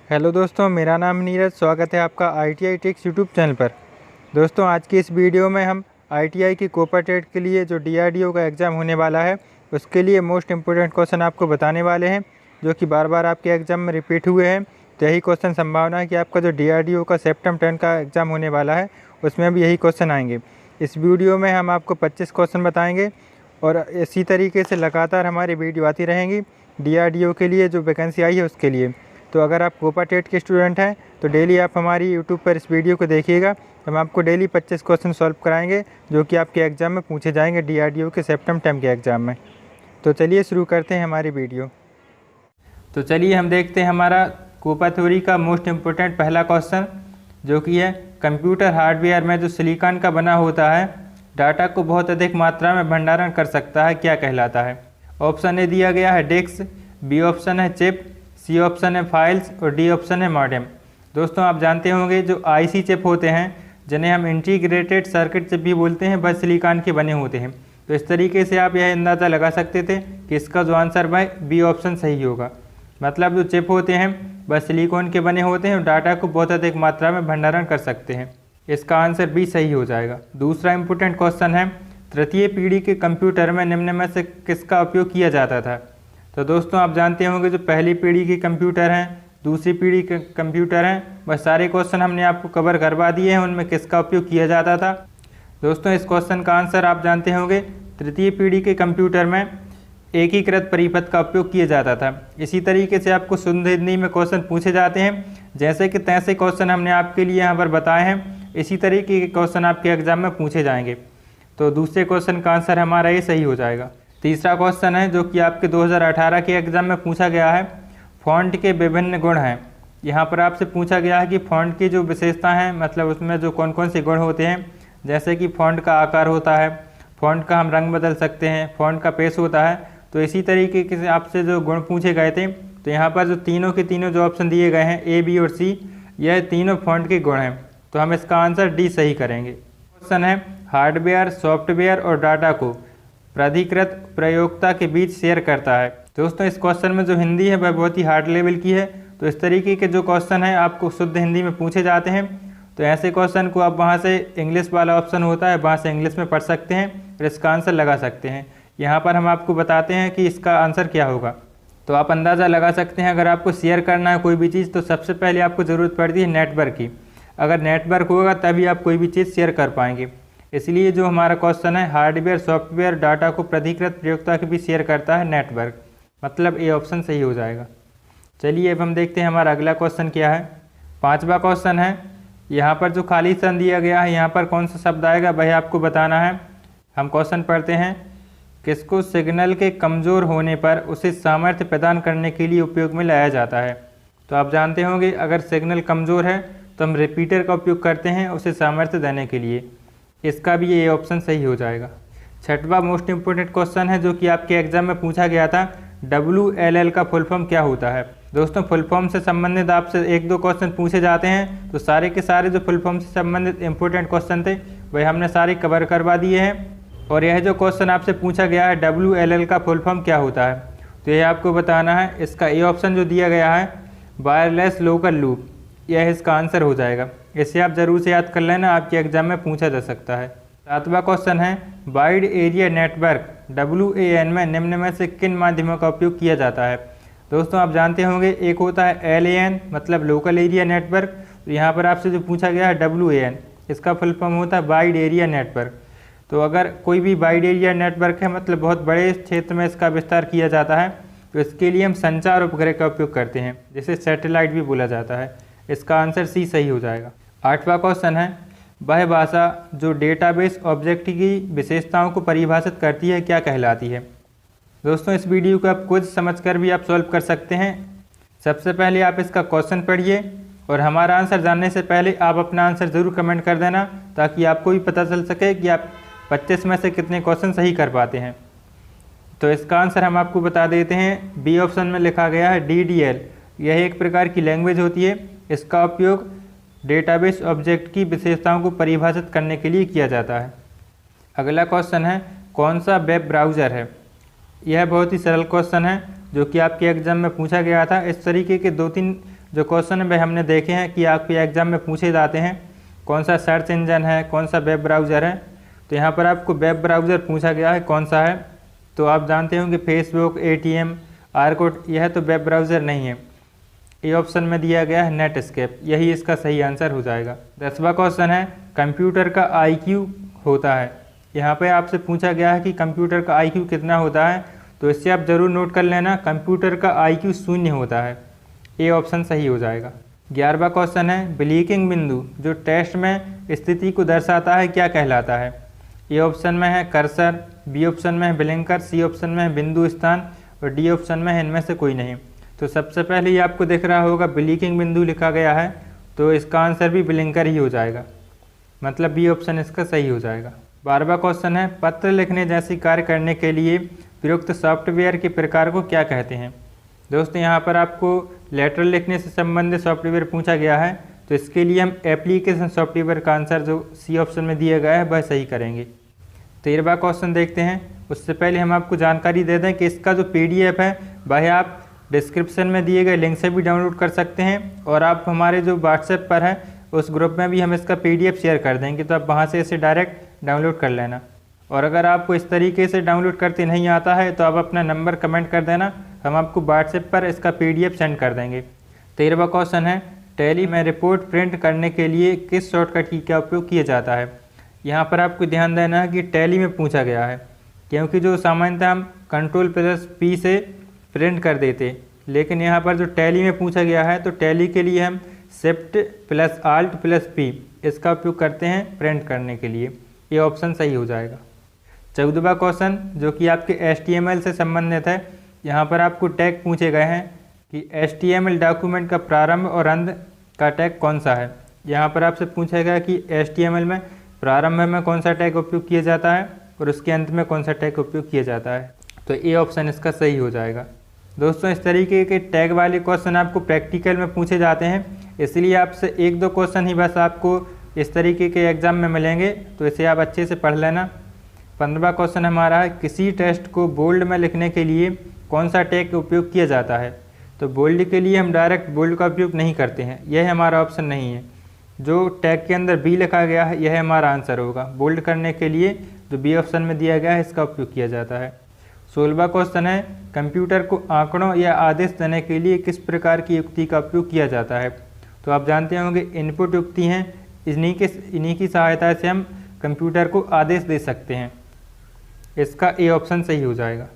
Hello दोस्तों, मेरा नाम नीरज। स्वागत है आपका ITI टिक्स यूट्यूब चैनल पर। दोस्तों, आज की इस वीडियो में हम ITI की कोपा टेट के लिए जो DRDO का एग्ज़ाम होने वाला है उसके लिए मोस्ट इम्पोर्टेंट क्वेश्चन आपको बताने वाले हैं, जो कि बार बार आपके एग्ज़ाम में रिपीट हुए हैं। तो यही क्वेश्चन संभावना है कि आपका जो DRDO का सेप्टेम्बर 10 का एग्ज़ाम होने वाला है उसमें भी यही क्वेश्चन आएंगे। इस वीडियो में हम आपको 25 क्वेश्चन बताएँगे और इसी तरीके से लगातार हमारी वीडियो आती रहेंगी DRDO के लिए जो वैकेंसी आई है उसके लिए। तो अगर आप कोपा टेट के स्टूडेंट हैं तो डेली आप हमारी यूट्यूब पर इस वीडियो को देखिएगा। हम आपको डेली 25 क्वेश्चन सॉल्व कराएंगे जो कि आपके एग्ज़ाम में पूछे जाएंगे DRDO के सेप्टेम्बर 10 के एग्ज़ाम में। तो चलिए शुरू करते हैं हमारी वीडियो। तो चलिए हम देखते हैं हमारा कोपा थ्योरी का मोस्ट इम्पोर्टेंट पहला क्वेश्चन, जो कि है कंप्यूटर हार्डवेयर में जो सिलिकॉन का बना होता है डाटा को बहुत अधिक मात्रा में भंडारण कर सकता है, क्या कहलाता है। ऑप्शन ए दिया गया है डिस्क, बी ऑप्शन है चिप, सी ऑप्शन है फाइल्स और डी ऑप्शन है मॉडेम। दोस्तों, आप जानते होंगे जो IC चिप होते हैं जिन्हें हम इंटीग्रेटेड सर्किट चिप भी बोलते हैं, वह सिलिकॉन के बने होते हैं। तो इस तरीके से आप यह अंदाज़ा लगा सकते थे कि इसका जो आंसर भाई बी ऑप्शन सही होगा। मतलब जो चिप होते हैं वह सिलिकॉन के बने होते हैं और डाटा को बहुत अधिक मात्रा में भंडारण कर सकते हैं। इसका आंसर बी सही हो जाएगा। दूसरा इंपॉर्टेंट क्वेश्चन है तृतीय पीढ़ी के कंप्यूटर में निम्न में से किसका उपयोग किया जाता था। तो दोस्तों, आप जानते होंगे जो पहली पीढ़ी के कंप्यूटर हैं, दूसरी पीढ़ी के कंप्यूटर हैं, वह सारे क्वेश्चन हमने आपको कवर करवा दिए हैं उनमें किसका उपयोग किया जाता था। दोस्तों, इस क्वेश्चन का आंसर आप जानते होंगे तृतीय पीढ़ी के कंप्यूटर में एकीकृत परिपथ का उपयोग किया जाता था। इसी तरीके से आपको शुद्ध हिंदी में क्वेश्चन पूछे जाते हैं, जैसे कि तैसे क्वेश्चन हमने आपके लिए यहाँ पर बताए हैं, इसी तरीके के क्वेश्चन आपके एग्जाम में पूछे जाएंगे। तो दूसरे क्वेश्चन का आंसर हमारा ये सही हो जाएगा। तीसरा क्वेश्चन है जो कि आपके 2018 के एग्ज़ाम में पूछा गया है, फ़ॉन्ट के विभिन्न गुण हैं। यहाँ पर आपसे पूछा गया है कि फ़ॉन्ट की जो विशेषता हैं, मतलब उसमें जो कौन कौन से गुण होते हैं, जैसे कि फ़ॉन्ट का आकार होता है, फ़ॉन्ट का हम रंग बदल सकते हैं, फ़ॉन्ट का पेस होता है। तो इसी तरीके से आपसे जो गुण पूछे गए थे, तो यहाँ पर जो तीनों के तीनों जो ऑप्शन दिए गए हैं A, B और C, यह तीनों फ़ॉन्ट के गुण हैं। तो हम इसका आंसर डी सही करेंगे। क्वेश्चन है हार्डवेयर, सॉफ्टवेयर और डाटा को प्राधिकृत प्रयोक्ता के बीच शेयर करता है। दोस्तों, इस क्वेश्चन में जो हिंदी है वह बहुत ही हार्ड लेवल की है। तो इस तरीके के जो क्वेश्चन है आपको शुद्ध हिंदी में पूछे जाते हैं, तो ऐसे क्वेश्चन को आप वहां से इंग्लिश वाला ऑप्शन होता है वहां से इंग्लिश में पढ़ सकते हैं और इसका आंसर लगा सकते हैं। यहाँ पर हम आपको बताते हैं कि इसका आंसर क्या होगा। तो आप अंदाज़ा लगा सकते हैं, अगर आपको शेयर करना है कोई भी चीज़ तो सबसे पहले आपको ज़रूरत पड़ती है नेटवर्क की। अगर नेटवर्क होगा तभी आप कोई भी चीज़ शेयर कर पाएंगे। इसलिए जो हमारा क्वेश्चन है हार्डवेयर, सॉफ्टवेयर, डाटा को प्राधिकृत प्रयोक्ता के भी शेयर करता है नेटवर्क, मतलब ए ऑप्शन सही हो जाएगा। चलिए अब हम देखते हैं हमारा अगला क्वेश्चन क्या है। पांचवा क्वेश्चन है, यहाँ पर जो खाली स्थान दिया गया है यहाँ पर कौन सा शब्द आएगा वह आपको बताना है। हम क्वेश्चन पढ़ते हैं, किसको सिग्नल के कमज़ोर होने पर उसे सामर्थ्य प्रदान करने के लिए उपयोग में लाया जाता है। तो आप जानते होंगे अगर सिग्नल कमज़ोर है तो हम रिपीटर का उपयोग करते हैं उसे सामर्थ्य देने के लिए। इसका भी ये ऑप्शन सही हो जाएगा। छठवां मोस्ट इम्पोर्टेंट क्वेश्चन है जो कि आपके एग्जाम में पूछा गया था, WLL का फुल फॉर्म क्या होता है। दोस्तों, फुल फॉर्म से संबंधित आपसे एक दो क्वेश्चन पूछे जाते हैं, तो सारे के सारे जो फुल फॉर्म से संबंधित इंपॉर्टेंट क्वेश्चन थे वह हमने सारे कवर करवा दिए हैं। और यह जो क्वेश्चन आपसे पूछा गया है WLL का फुल फॉर्म क्या होता है, तो यह आपको बताना है। इसका ए ऑप्शन जो दिया गया है वायरलेस लोकल लूप, यह इसका आंसर हो जाएगा। इसे आप ज़रूर से याद कर लेना, आपके एग्जाम में पूछा जा सकता है। सातवां क्वेश्चन है वाइड एरिया नेटवर्क WAN में निम्न में से किन माध्यमों का उपयोग किया जाता है। दोस्तों, आप जानते होंगे एक होता है LAN मतलब लोकल एरिया नेटवर्क। तो यहाँ पर आपसे जो पूछा गया है WAN, इसका फुल फॉर्म होता है वाइड एरिया नेटवर्क। तो अगर कोई भी वाइड एरिया नेटवर्क है मतलब बहुत बड़े क्षेत्र में इसका विस्तार किया जाता है, तो इसके लिए हम संचार उपग्रह का उपयोग करते हैं, जिसे सैटेलाइट भी बोला जाता है। इसका आंसर सी सही हो जाएगा। आठवां क्वेश्चन है वह भाषा जो डेटाबेस ऑब्जेक्ट की विशेषताओं को परिभाषित करती है क्या कहलाती है। दोस्तों, इस वीडियो को आप कुछ समझकर भी आप सॉल्व कर सकते हैं। सबसे पहले आप इसका क्वेश्चन पढ़िए और हमारा आंसर जानने से पहले आप अपना आंसर ज़रूर कमेंट कर देना, ताकि आपको भी पता चल सके कि आप 25 में से कितने क्वेश्चन सही कर पाते हैं। तो इसका आंसर हम आपको बता देते हैं। बी ऑप्शन में लिखा गया है DDL, यह एक प्रकार की लैंग्वेज होती है। इसका उपयोग डेटाबेस ऑब्जेक्ट की विशेषताओं को परिभाषित करने के लिए किया जाता है। अगला क्वेश्चन है कौन सा वेब ब्राउज़र है। यह बहुत ही सरल क्वेश्चन है जो कि आपके एग्जाम में पूछा गया था। इस तरीके के 2-3 जो क्वेश्चन वह हमने देखे हैं कि आपके एग्ज़ाम में पूछे जाते हैं, कौन सा सर्च इंजन है, कौन सा वेब ब्राउज़र है। तो यहाँ पर आपको वेब ब्राउज़र पूछा गया है कौन सा है, तो आप जानते होंगे फेसबुक, ATM, आर्कुट, यह तो वेब ब्राउज़र नहीं है। ए ऑप्शन में दिया गया है नेटस्केप, यही इसका सही आंसर हो जाएगा। 10वां क्वेश्चन है कंप्यूटर का IQ होता है। यहाँ पे आपसे पूछा गया है कि कंप्यूटर का IQ कितना होता है, तो इससे आप ज़रूर नोट कर लेना, कंप्यूटर का IQ 0 होता है। ए ऑप्शन सही हो जाएगा। 11वां क्वेश्चन है ब्लीकिंग बिंदु जो टेस्ट में स्थिति को दर्शाता है क्या कहलाता है। ए ऑप्शन में है कर्सर, बी ऑप्शन में है ब्लिंकर, सी ऑप्शन में है बिंदु स्थान और डी ऑप्शन में है इनमें से कोई नहीं। तो सबसे पहले ही आपको दिख रहा होगा ब्लीकिंग बिंदु लिखा गया है, तो इसका आंसर भी ब्लिंकर ही हो जाएगा, मतलब बी ऑप्शन इसका सही हो जाएगा। 12वां क्वेश्चन है पत्र लिखने जैसी कार्य करने के लिए प्रयुक्त सॉफ्टवेयर के प्रकार को क्या कहते हैं। दोस्तों यहाँ पर आपको लेटर लिखने से संबंधित सॉफ्टवेयर पूछा गया है, तो इसके लिए हम एप्लीकेशन सॉफ्टवेयर का आंसर जो सी ऑप्शन में दिया गया है वह सही करेंगे। 13वां क्वेश्चन देखते हैं। उससे पहले हम आपको जानकारी दे दें कि इसका जो PDF है वह आप डिस्क्रिप्शन में दिए गए लिंक से भी डाउनलोड कर सकते हैं, और आप हमारे जो व्हाट्सएप पर है उस ग्रुप में भी हम इसका PDF शेयर कर देंगे, तो आप वहाँ से इसे डायरेक्ट डाउनलोड कर लेना। और अगर आपको इस तरीके से डाउनलोड करते नहीं आता है तो आप अपना नंबर कमेंट कर देना, हम आपको व्हाट्सएप पर इसका PDF सेंड कर देंगे। 13वां क्वेश्चन है टैली में रिपोर्ट प्रिंट करने के लिए किस शॉर्टकट की का उपयोग किया जाता है। यहाँ पर आपको ध्यान देना है कि टैली में पूछा गया है, क्योंकि जो सामान्यतः हम Ctrl+P से प्रिंट कर देते, लेकिन यहाँ पर जो टैली में पूछा गया है तो टैली के लिए हम Shift+Alt+P इसका उपयोग करते हैं प्रिंट करने के लिए। ये ऑप्शन सही हो जाएगा। 14वां क्वेश्चन जो कि आपके HTML से संबंधित है, यहाँ पर आपको टैग पूछे गए हैं कि HTML डॉक्यूमेंट का प्रारंभ और अंत का टैग कौन सा है। यहाँ पर आपसे पूछा गया कि HTML में प्रारंभ में कौन सा टैग उपयोग किया जाता है और उसके अंत में कौन सा टैग उपयोग किया जाता है, तो ये ऑप्शन इसका सही हो जाएगा। दोस्तों इस तरीके के टैग वाले क्वेश्चन आपको प्रैक्टिकल में पूछे जाते हैं, इसलिए आपसे 1-2 क्वेश्चन ही बस आपको इस तरीके के एग्ज़ाम में मिलेंगे, तो इसे आप अच्छे से पढ़ लेना। 15वां क्वेश्चन हमारा है किसी टेक्स्ट को बोल्ड में लिखने के लिए कौन सा टैग उपयोग किया जाता है। तो बोल्ड के लिए हम डायरेक्ट बोल्ड का उपयोग नहीं करते हैं, यह हमारा ऑप्शन नहीं है। जो टैग के अंदर बी लिखा गया है यह हमारा आंसर होगा। बोल्ड करने के लिए जो बी ऑप्शन में दिया गया है इसका उपयोग किया जाता है। 16वां क्वेश्चन है कंप्यूटर को आंकड़ों या आदेश देने के लिए किस प्रकार की युक्ति का उपयोग किया जाता है। तो आप जानते होंगे इनपुट युक्ति हैं, इन्हीं की सहायता से हम कंप्यूटर को आदेश दे सकते हैं। इसका ए ऑप्शन सही हो जाएगा।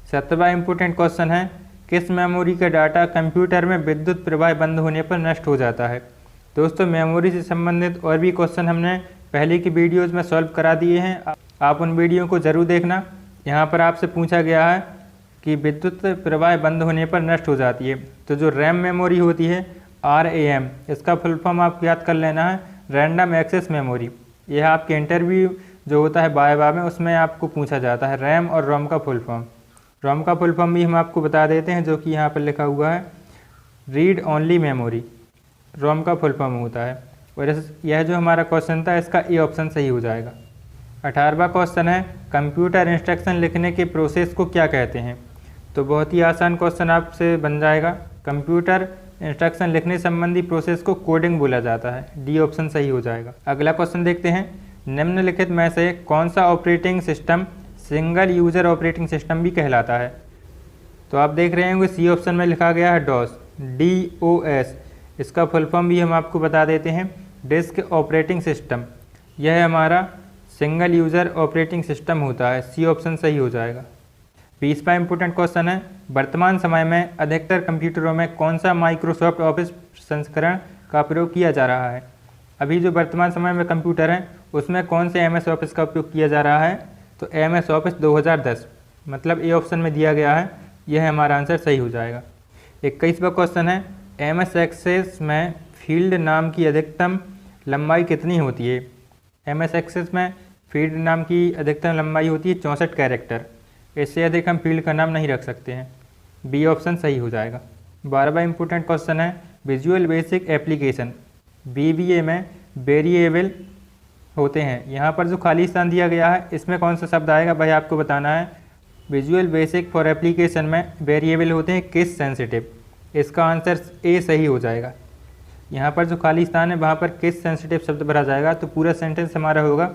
17वां इम्पोर्टेंट क्वेश्चन है किस मेमोरी का डाटा कंप्यूटर में विद्युत प्रवाह बंद होने पर नष्ट हो जाता है। दोस्तों मेमोरी से संबंधित और भी क्वेश्चन हमने पहले की वीडियोज़ में सॉल्व करा दिए हैं, आप उन वीडियो को ज़रूर देखना। यहाँ पर आपसे पूछा गया है कि विद्युत प्रवाह बंद होने पर नष्ट हो जाती है, तो जो रैम मेमोरी होती है RAM, इसका फुल फॉर्म आपको याद कर लेना है रैंडम एक्सेस मेमोरी। यह आपके इंटरव्यू जो होता है वाइवा में उसमें आपको पूछा जाता है रैम और रोम का फुल फॉर्म। रोम का फुल फॉर्म भी हम आपको बता देते हैं, जो कि यहाँ पर लिखा हुआ है रीड ओनली मेमोरी, रोम का फुल फॉर्म होता है। और यह जो हमारा क्वेश्चन था इसका ए ऑप्शन सही हो जाएगा। 18वां क्वेश्चन है कंप्यूटर इंस्ट्रक्शन लिखने के प्रोसेस को क्या कहते हैं। तो बहुत ही आसान क्वेश्चन आपसे बन जाएगा। कंप्यूटर इंस्ट्रक्शन लिखने संबंधी प्रोसेस को कोडिंग बोला जाता है, डी ऑप्शन सही हो जाएगा। अगला क्वेश्चन देखते हैं निम्नलिखित में से कौन सा operating system single user operating system भी कहलाता है। तो आप देख रहे होंगे सी ऑप्शन में लिखा गया है DOS, DOS। इसका फुल फॉर्म भी हम आपको बता देते हैं डिस्क ऑपरेटिंग सिस्टम। यह हमारा सिंगल यूज़र ऑपरेटिंग सिस्टम होता है, सी ऑप्शन सही हो जाएगा। 20वां इम्पोर्टेंट क्वेश्चन है वर्तमान समय में अधिकतर कंप्यूटरों में कौन सा माइक्रोसॉफ्ट ऑफिस संस्करण का प्रयोग किया जा रहा है। अभी जो वर्तमान समय में कंप्यूटर हैं उसमें कौन से MS ऑफिस का उपयोग किया जा रहा है, तो MS ऑफिस 2010, मतलब ए ऑप्शन में दिया गया है, यह हमारा आंसर सही हो जाएगा। 21वां क्वेश्चन है MS एक्सेस में फील्ड नाम की अधिकतम लंबाई कितनी होती है। MS एक्सेस में फील्ड नाम की अधिकतम लंबाई होती है 64 कैरेक्टर, इससे अधिक हम फील्ड का नाम नहीं रख सकते हैं, बी ऑप्शन सही हो जाएगा। 12वां इम्पोर्टेंट क्वेश्चन है विजुअल बेसिक एप्लीकेशन VBA में वेरिएबल होते हैं। यहाँ पर जो खाली स्थान दिया गया है इसमें कौन सा शब्द आएगा भाई आपको बताना है। विजुअल बेसिक फॉर एप्लीकेशन में वेरिएबल होते हैं केस सेंसिटिव, इसका आंसर ए सही हो जाएगा। यहाँ पर जो खाली स्थान है वहाँ पर केस सेंसिटिव शब्द भरा जाएगा, तो पूरा सेंटेंस हमारा होगा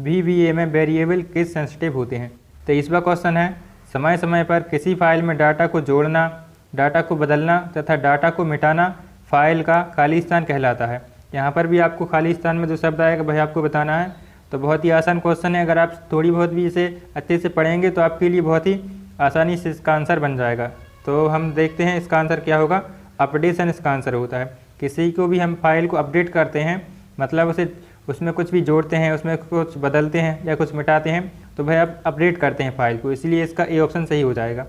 VBA में वेरिएबल केस सेंसिटिव होते हैं। 23वां क्वेश्चन है, समय समय पर किसी फाइल में डाटा को जोड़ना, डाटा को बदलना तथा डाटा को मिटाना फाइल का खाली स्थान कहलाता है। यहाँ पर भी आपको खाली स्थान में जो शब्द आएगा वही आपको बताना है। तो बहुत ही आसान क्वेश्चन है, अगर आप थोड़ी बहुत भी इसे अच्छे से पढ़ेंगे तो आपके लिए बहुत ही आसानी से इसका आंसर बन जाएगा। तो हम देखते हैं इसका आंसर क्या होगा। अपडेशन इसका आंसर होता है। किसी को भी हम फाइल को अपडेट करते हैं, मतलब उसमें कुछ भी जोड़ते हैं, उसमें कुछ बदलते हैं या कुछ मिटाते हैं, तो भाई आप अपडेट करते हैं फाइल को, इसलिए इसका ए ऑप्शन सही हो जाएगा।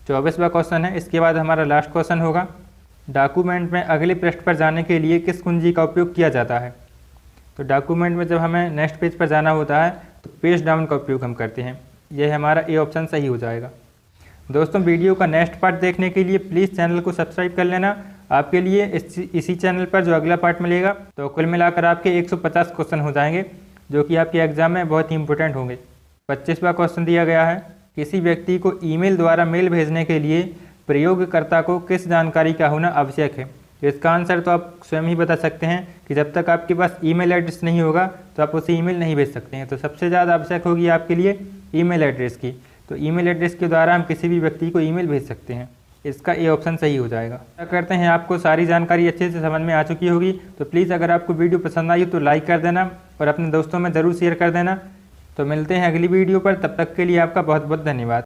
24वां क्वेश्चन है, इसके बाद हमारा लास्ट क्वेश्चन होगा, डॉक्यूमेंट में अगले पृष्ठ पर जाने के लिए किस कुंजी का उपयोग किया जाता है। तो डॉक्यूमेंट में जब हमें नेक्स्ट पेज पर जाना होता है तो पेज डाउन का उपयोग हम करते हैं। यह हमारा ए ऑप्शन सही हो जाएगा। दोस्तों, वीडियो का नेक्स्ट पार्ट देखने के लिए प्लीज़ चैनल को सब्सक्राइब कर लेना। आपके लिए इसी चैनल पर जो अगला पार्ट मिलेगा तो कुल मिलाकर आपके 150 क्वेश्चन हो जाएंगे, जो कि आपके एग्जाम में बहुत ही इंपॉर्टेंट होंगे। 25वां क्वेश्चन दिया गया है, किसी व्यक्ति को ईमेल द्वारा मेल भेजने के लिए प्रयोगकर्ता को किस जानकारी का होना आवश्यक है। इसका आंसर तो आप स्वयं ही बता सकते हैं कि जब तक आपके पास ईमेल एड्रेस नहीं होगा तो आप उसे ईमेल नहीं भेज सकते हैं। तो सबसे ज़्यादा आवश्यक होगी आपके लिए ईमेल एड्रेस की। तो ईमेल एड्रेस के द्वारा हम किसी भी व्यक्ति को ईमेल भेज सकते हैं। इसका ए ऑप्शन सही हो जाएगा। क्या करते हैं, आपको सारी जानकारी अच्छे से समझ में आ चुकी होगी। तो प्लीज़ अगर आपको वीडियो पसंद आई तो लाइक कर देना और अपने दोस्तों में ज़रूर शेयर कर देना। तो मिलते हैं अगली वीडियो पर, तब तक के लिए आपका बहुत बहुत धन्यवाद।